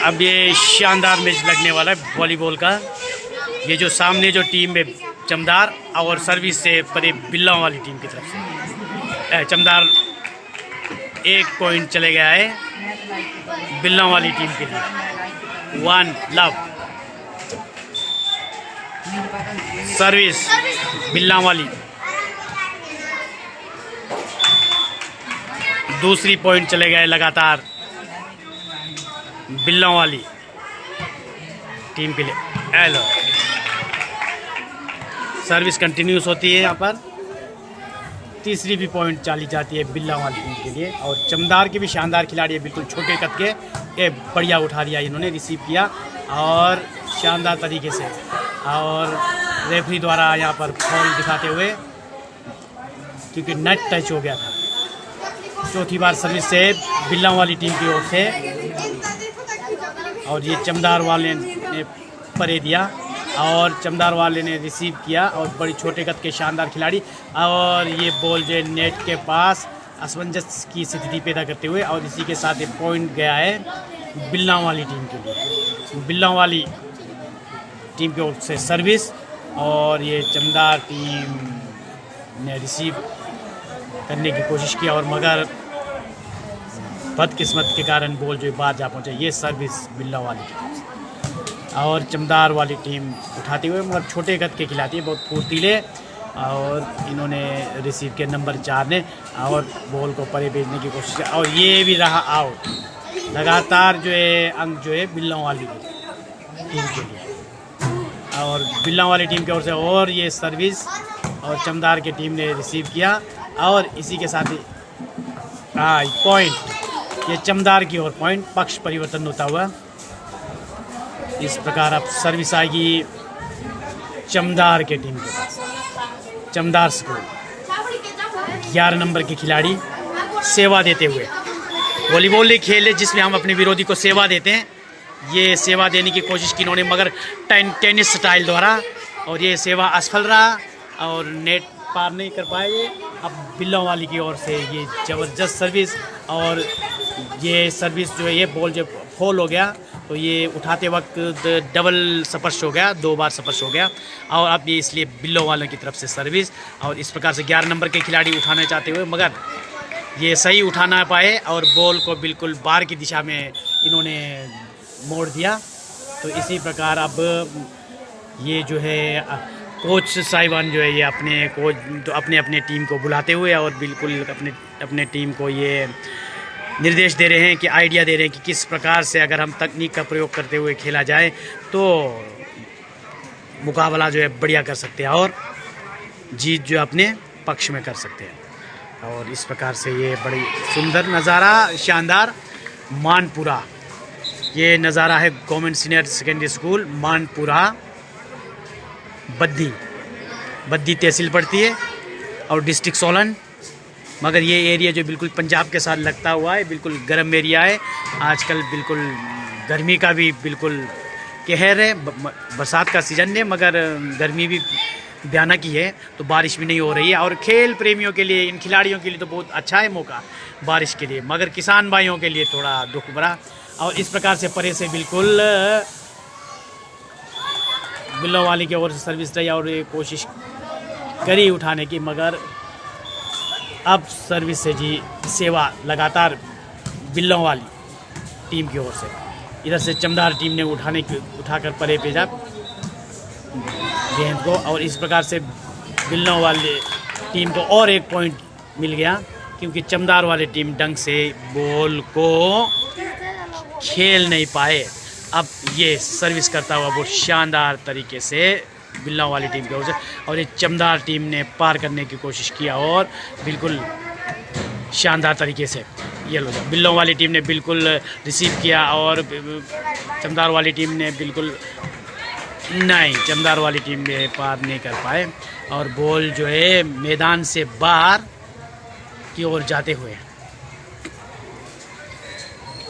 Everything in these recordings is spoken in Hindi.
अब ये शानदार मैच लगने वाला है वॉलीबॉल का। ये जो सामने जो टीम है चमदार और सर्विस से परे बिल्ला वाली टीम की तरफ से चमदार 1 पॉइंट चले गया है बिल्ला वाली टीम के लिए। 1 लव सर्विस बिल्ला वाली, दूसरी पॉइंट चले गए लगातार बिल्ला वाली टीम के लिए। हेलो सर्विस कंटिन्यूस होती है यहाँ पर। तीसरी भी पॉइंट चली जाती है बिल्ला वाली टीम के लिए। और चमदार के भी शानदार खिलाड़ी है, बिल्कुल छोटे कद के, ये बढ़िया उठा दिया इन्होंने, रिसीव किया और शानदार तरीके से। और रेफरी द्वारा यहाँ पर फॉल दिखाते हुए, क्योंकि नेट टच हो गया था। चौथी बार सर्विस से बिल्ला वाली टीम की ओर से, और ये चमदार वाले ने परे दिया और चमदार वाले ने रिसीव किया। और बड़ी छोटे कद के शानदार खिलाड़ी, और ये बॉल जो नेट के पास असमंजस की स्थिति पैदा करते हुए, और इसी के साथ एक पॉइंट गया है बिल्ला वाली टीम के लिए। बिल्ला वाली टीम की ओर से सर्विस, और ये चमदार टीम ने रिसीव करने की कोशिश की और मगर बदकिस्मत के कारण बॉल जो बाहर जा पहुंचा। ये सर्विस बिल्ला वाली टीम और चमदार वाली टीम उठाते हुए, मगर छोटे कद के खिलाती है, बहुत फुर्तीले, और इन्होंने रिसीव किया नंबर 4 ने और बॉल को परे भेजने की कोशिश की, और ये भी रहा आउट। लगातार जो है अंक जो है बिल्ला वाली टीम के लिए, और बिल्ला वाली टीम की ओर से और ये सर्विस, और चमदार की टीम ने रिसीव किया, और इसी के साथ ही पॉइंट ये चमदार की ओर पॉइंट, पक्ष परिवर्तन होता हुआ। इस प्रकार अब सर्विस आएगी चमदार के टीम के पास। चमदार स्कूल 11 नंबर के खिलाड़ी सेवा देते हुए, वॉलीबॉल एक खेल है जिसमें हम अपने विरोधी को सेवा देते हैं। ये सेवा देने की कोशिश की इन्होंने, मगर टेनिस स्टाइल द्वारा, और ये सेवा असफल रहा और नेट पार नहीं कर पाए ये। अब बिल्ला वाली की ओर से ये ज़बरदस्त सर्विस, और ये सर्विस जो है ये बॉल जब फॉल हो गया तो ये उठाते वक्त डबल स्पर्श हो गया, 2 बार स्पर्श हो गया, और अब ये इसलिए बिल्लो वालों की तरफ से सर्विस। और इस प्रकार से 11 नंबर के खिलाड़ी उठाना चाहते हुए, मगर ये सही उठा ना पाए और बॉल को बिल्कुल बाहर की दिशा में इन्होंने मोड़ दिया। तो इसी प्रकार अब ये जो है कोच साहिबान जो है ये अपने कोच तो अपने टीम को बुलाते हुए, और बिल्कुल अपने टीम को ये निर्देश दे रहे हैं कि आइडिया दे रहे हैं कि किस प्रकार से अगर हम तकनीक का प्रयोग करते हुए खेला जाए तो मुकाबला जो है बढ़िया कर सकते हैं और जीत जो अपने पक्ष में कर सकते हैं। और इस प्रकार से ये बड़ी सुंदर नज़ारा, शानदार मानपुरा, ये नज़ारा है government senior secondary school Manpura, Baddi तहसील पड़ती है और डिस्ट्रिक्ट सोलन। मगर ये एरिया जो बिल्कुल पंजाब के साथ लगता हुआ है, बिल्कुल गर्म एरिया है। आजकल बिल्कुल गर्मी का भी बिल्कुल कहर है, बरसात का सीज़न है, मगर गर्मी भी भयानक ही है, तो बारिश भी नहीं हो रही है। और खेल प्रेमियों के लिए, इन खिलाड़ियों के लिए तो बहुत अच्छा है मौका बारिश के लिए, मगर किसान भाइयों के लिए थोड़ा दुख भरा। और इस प्रकार से परे से बिल्कुल बिल्लो वाली की ओर से सर्विस रही और ये कोशिश करी उठाने की, मगर अब सर्विस से जी सेवा लगातार बिल्लो वाली टीम की ओर से। इधर से चमदार टीम ने उठाकर परे भेजा गेंद को, और इस प्रकार से बिल्लो वाली टीम को और 1 पॉइंट मिल गया, क्योंकि चमदार वाली टीम ढंग से बॉल को खेल नहीं पाए। अब ये सर्विस करता हुआ बहुत शानदार तरीके से बिल्ला वाली टीम की ओर से, और ये चमदार टीम ने पार करने की कोशिश किया और बिल्कुल शानदार तरीके से ये लो बिल्लों वाली टीम ने बिल्कुल रिसीव किया, और चमदार वाली टीम ने बिल्कुल नहीं, चमदार वाली टीम ने पार नहीं कर पाए, और बॉल जो है मैदान से बाहर की ओर जाते हुए।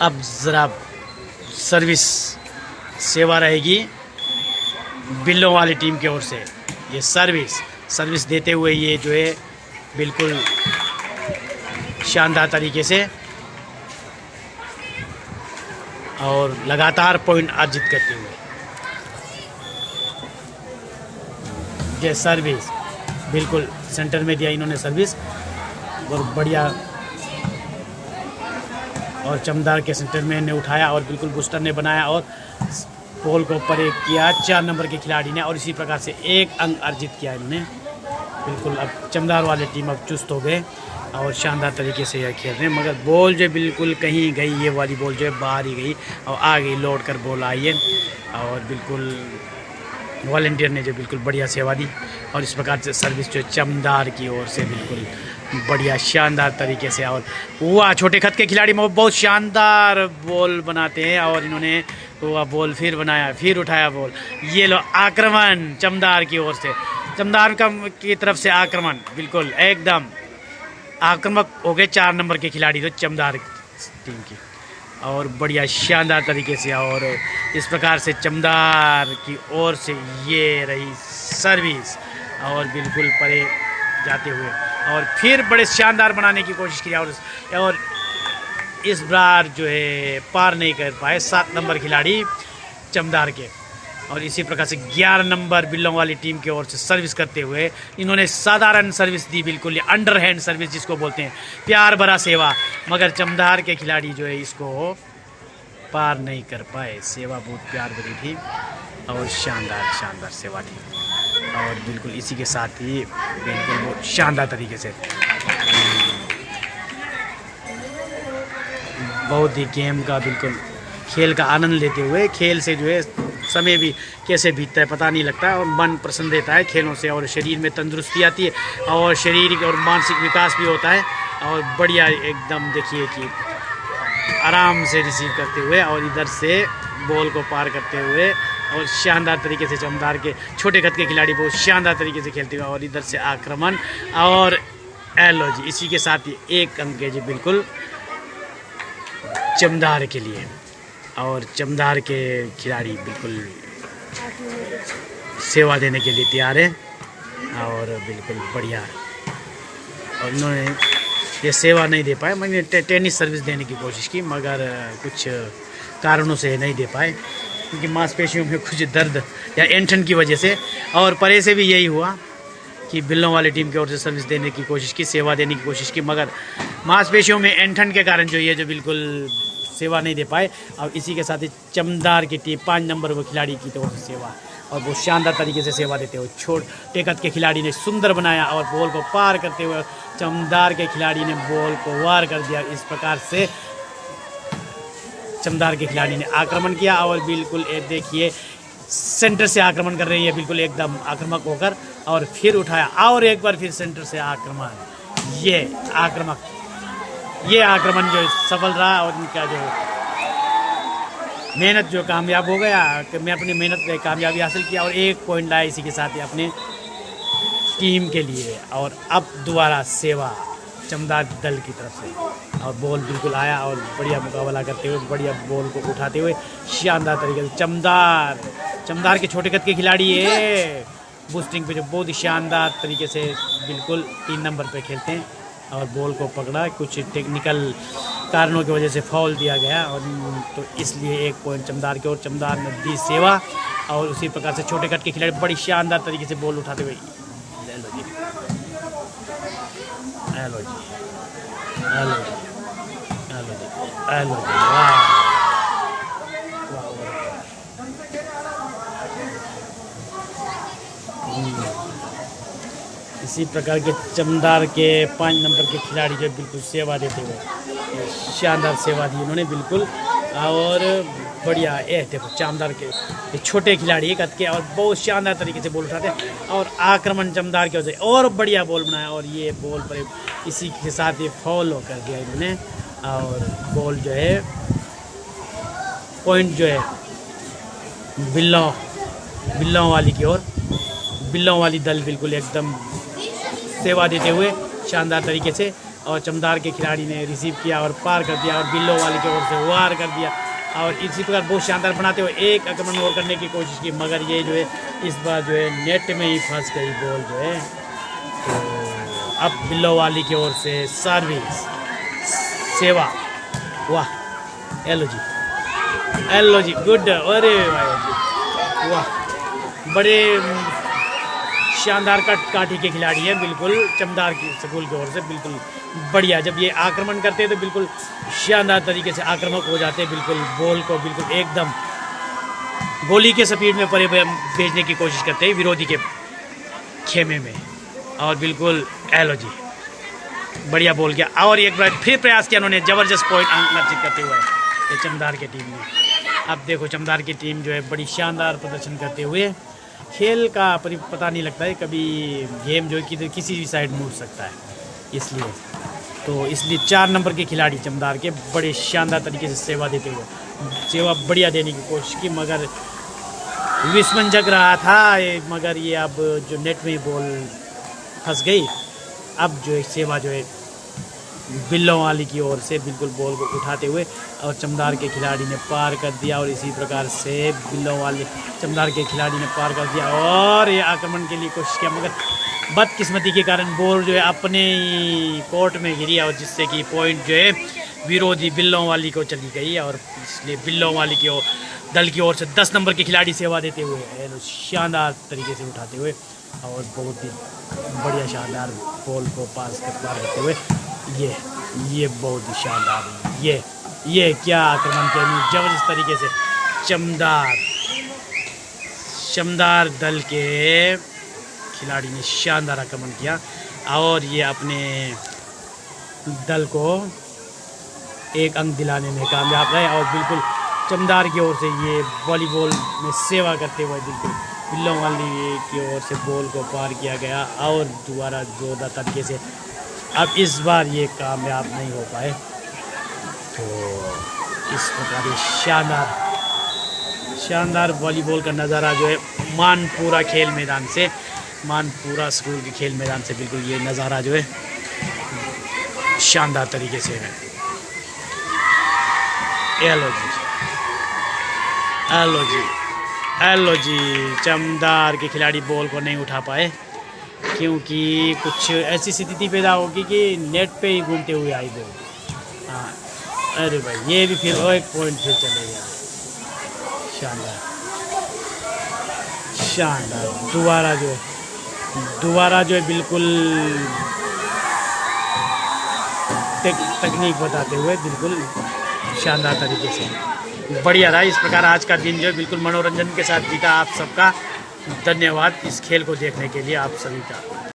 अब ज़रा सर्विस सेवा रहेगी बिल्लों वाली टीम की ओर से। ये सर्विस देते हुए ये जो है बिल्कुल शानदार तरीके से और लगातार पॉइंट अर्जित करते हुए। ये सर्विस बिल्कुल सेंटर में दिया इन्होंने सर्विस, और बढ़िया, और चमदार के सेंटर में ने उठाया और बिल्कुल बूस्टर ने बनाया और बॉल को ऊपर एक किया 4 नंबर के खिलाड़ी ने, और इसी प्रकार से 1 अंक अर्जित किया इन्होंने। बिल्कुल अब चमदार वाले टीम अब चुस्त हो गए और शानदार तरीके से यह खेल रहे हैं, मगर बॉल जो बिल्कुल कहीं गई, ये वाली बॉल जो है बाहर ही गई और आ गई, लौट कर बॉल आई है, और बिल्कुल वॉलंटियर ने जो बिल्कुल बढ़िया सेवा दी, और इस प्रकार से सर्विस जो चमदार की ओर से बिल्कुल बढ़िया शानदार तरीके से। और वह छोटे खत के खिलाड़ी में बहुत शानदार बॉल बनाते हैं, और इन्होंने वह बॉल फिर बनाया, फिर उठाया बॉल, ये लो आक्रमण चमदार की ओर से, चमदार की तरफ से आक्रमण, बिल्कुल एकदम आक्रामक हो गए 4 नंबर के खिलाड़ी तो चमदार टीम की, और बढ़िया शानदार तरीके से। और इस प्रकार से चमदार की ओर से ये रही सर्विस, और बिल्कुल परे जाते हुए और फिर बड़े शानदार बनाने की कोशिश की, और इस बार जो है पार नहीं कर पाए 7 नंबर खिलाड़ी चमदार के। और इसी प्रकार से 11 नंबर बिल्लों वाली टीम की ओर से सर्विस करते हुए इन्होंने साधारण सर्विस दी, बिल्कुल ये अंडरहैंड सर्विस जिसको बोलते हैं, प्यार भरा सेवा, मगर चमदार के खिलाड़ी जो है इसको पार नहीं कर पाए। सेवा बहुत प्यार भरी थी और शानदार शानदार सेवा थी, और बिल्कुल इसी के साथ ही बिल्कुल बहुत शानदार तरीके से बहुत ही गेम का बिल्कुल खेल का आनंद लेते हुए, खेल से जो है समय भी कैसे बीतता है पता नहीं लगता, और मन प्रसन्न रहता है खेलों से, और शरीर में तंदुरुस्ती आती है और शारीरिक और मानसिक विकास भी होता है, और बढ़िया एकदम देखिए कि आराम से रिसीव करते हुए और इधर से बॉल को पार करते हुए, और शानदार तरीके से चमदार के छोटे कद के खिलाड़ी बहुत शानदार तरीके से खेलते हुए, और इधर से आक्रमण, और एलो जी इसी के साथ ही 1 अंक है जी बिल्कुल चमदार के लिए, और चमदार के खिलाड़ी बिल्कुल सेवा देने के लिए तैयार है, और बिल्कुल बढ़िया, और इन्होंने ये सेवा नहीं दे पाए, मैंने टेनिस सर्विस देने की कोशिश की, मगर कुछ कारणों से नहीं दे पाए, क्योंकि मांसपेशियों में कुछ दर्द या ऐंठन की वजह से, और परे से भी यही हुआ कि बिल्लों वाली टीम की ओर से सर्विस देने की कोशिश की, सेवा देने की कोशिश की, मगर मांसपेशियों में ऐंठन के कारण जो ये जो बिल्कुल सेवा नहीं दे पाए। और इसी के साथ ही चमदार की टीम 5 नंबर वो खिलाड़ी की तरफ से सेवा, और बहुत शानदार तरीके से सेवा देते हुए छोटे कद के खिलाड़ी ने सुंदर बनाया, और बॉल को पार करते हुए चमदार के खिलाड़ी ने बॉल को वार कर दिया। इस प्रकार से चमदार के खिलाड़ी ने आक्रमण किया, और बिल्कुल देखिए सेंटर से आक्रमण कर रही है बिल्कुल एकदम आक्रामक होकर, और फिर उठाया, और एक बार फिर सेंटर से आक्रमण, ये आक्रमण जो सफल रहा, और इनका जो मेहनत जो कामयाब हो गया, कि मैं अपनी मेहनत पे कामयाबी हासिल किया और 1 पॉइंट लाया इसी के साथ ही अपने टीम के लिए। और अब दोबारा सेवा चमदार दल की तरफ से, और बॉल बिल्कुल आया और बढ़िया मुकाबला करते हुए, बढ़िया बॉल को उठाते हुए शानदार तरीके से चमदार के छोटे कद के खिलाड़ी है बूस्टिंग पे जो बहुत ही शानदार तरीके से बिल्कुल 3 नंबर पे खेलते हैं, और बॉल को पकड़ा, कुछ टेक्निकल कारणों की वजह से फाउल दिया गया, और तो इसलिए 1 पॉइंट चमदार के, और चमदार ने दी सेवा। और उसी प्रकार से छोटे कट के खिलाड़ी बड़ी शानदार तरीके से बॉल उठाते हुए, इसी प्रकार के चमदार के 5 नंबर के खिलाड़ी जो बिल्कुल सेवा देते हुए शानदार सेवा दी उन्होंने बिल्कुल, और बढ़िया ये देखो चमदार के ये छोटे खिलाड़ी कद के, और बहुत शानदार तरीके से बॉल उठाते हैं, और आक्रमण चमदार के वजह से और बढ़िया बॉल बनाया, और ये बॉल पर इसी के साथ ये फॉल कर दिया इन्होंने, और बॉल जो है पॉइंट जो है बिल्लों वाली की ओर, बिल्लों वाली दल बिल्कुल एकदम सेवा देते हुए शानदार तरीके से, और चमदार के खिलाड़ी ने रिसीव किया और पार कर दिया, और बिल्लों वाली की ओर से वार कर दिया, और इसी प्रकार बहुत शानदार बनाते हुए 1 आक्रमण और करने की कोशिश की, मगर ये जो है इस बार जो है नेट में ही फंस गई बॉल जो है। तो अब बिल्लों वाली की ओर से सर्विस सेवा, वाह एलो जी हेलो जी, गुड। अरे भाई वाह, बड़े शानदार कट काठी के खिलाड़ी हैं बिल्कुल, चमदार की स्कूल की ओर से बिल्कुल बढ़िया। जब ये आक्रमण करते हैं तो बिल्कुल शानदार तरीके से आक्रामक हो जाते हैं, बिल्कुल बॉल को बिल्कुल एकदम गोली के स्पीड में परे भेजने की कोशिश करते हैं विरोधी के खेमे में। और बिल्कुल एलो जी, बढ़िया बॉल किया और एक बार फिर प्रयास किया उन्होंने, ज़बरदस्त पॉइंट अर्जित करते हुए ये चमदार की टीम ने। अब देखो चमदार की टीम जो है बड़ी शानदार प्रदर्शन करते हुए, खेल का पता नहीं लगता है, कभी गेम जो है कि किसी भी साइड मुड़ सकता है, इसलिए 4 नंबर के खिलाड़ी चमदार के बड़े शानदार तरीके से सेवा देते हुए, सेवा बढ़िया देने की कोशिश की, मगर विस्मन जग रहा था, मगर ये अब जो नेट में बॉल फंस गई। अब जो है सेवा जो है बिल्लों वाली की ओर से बिल्कुल बॉल को उठाते हुए और चमदार के खिलाड़ी ने पार कर दिया, और इसी प्रकार से बिल्लों वाले चमदार के खिलाड़ी ने पार कर दिया और ये आक्रमण के लिए कोशिश किया, मगर बदकिस्मती के कारण बॉल जो है अपने कोर्ट में गिरी, और जिससे कि पॉइंट जो है विरोधी बिल्लों वाली को चली गई, और इसलिए बिल्लों वाली की ओर दल की ओर से 10 नंबर के खिलाड़ी सेवा देते हुए शानदार तरीके से उठाते हुए और बहुत ही बढ़िया शानदार बॉल को पार करते हुए ये बहुत ही शानदार, ये क्या आक्रमण किया जबरदस्त तरीके से चमदार दल के खिलाड़ी ने शानदार आक्रमण किया, और ये अपने दल को एक अंक दिलाने में कामयाब रहे। और बिल्कुल चमदार की ओर से ये वॉलीबॉल में सेवा करते हुए बिल्कुल बिल्लों वाली की ओर से बॉल को पार किया गया, और दोबारा जोरदार तरीके से अब इस बार ये कामयाब नहीं हो पाए। तो इस प्रकार ये शानदार वॉलीबॉल का नज़ारा जो है मानपुरा खेल मैदान से, मानपुरा स्कूल के खेल मैदान से बिल्कुल ये नज़ारा जो है शानदार तरीके से है। हेलो जी, चमदार के खिलाड़ी बॉल को नहीं उठा पाए, क्योंकि कुछ ऐसी स्थिति पैदा होगी कि नेट पे ही घूमते हुए आई बॉल। हाँ, अरे भाई ये भी फिर एक पॉइंट फिर चले गया। शानदार दोबारा जो है बिल्कुल तकनीक बताते हुए बिल्कुल शानदार तरीके से बढ़िया रहा। इस प्रकार आज का दिन जो है बिल्कुल मनोरंजन के साथ बीता। आप सबका धन्यवाद इस खेल को देखने के लिए, आप सभी का।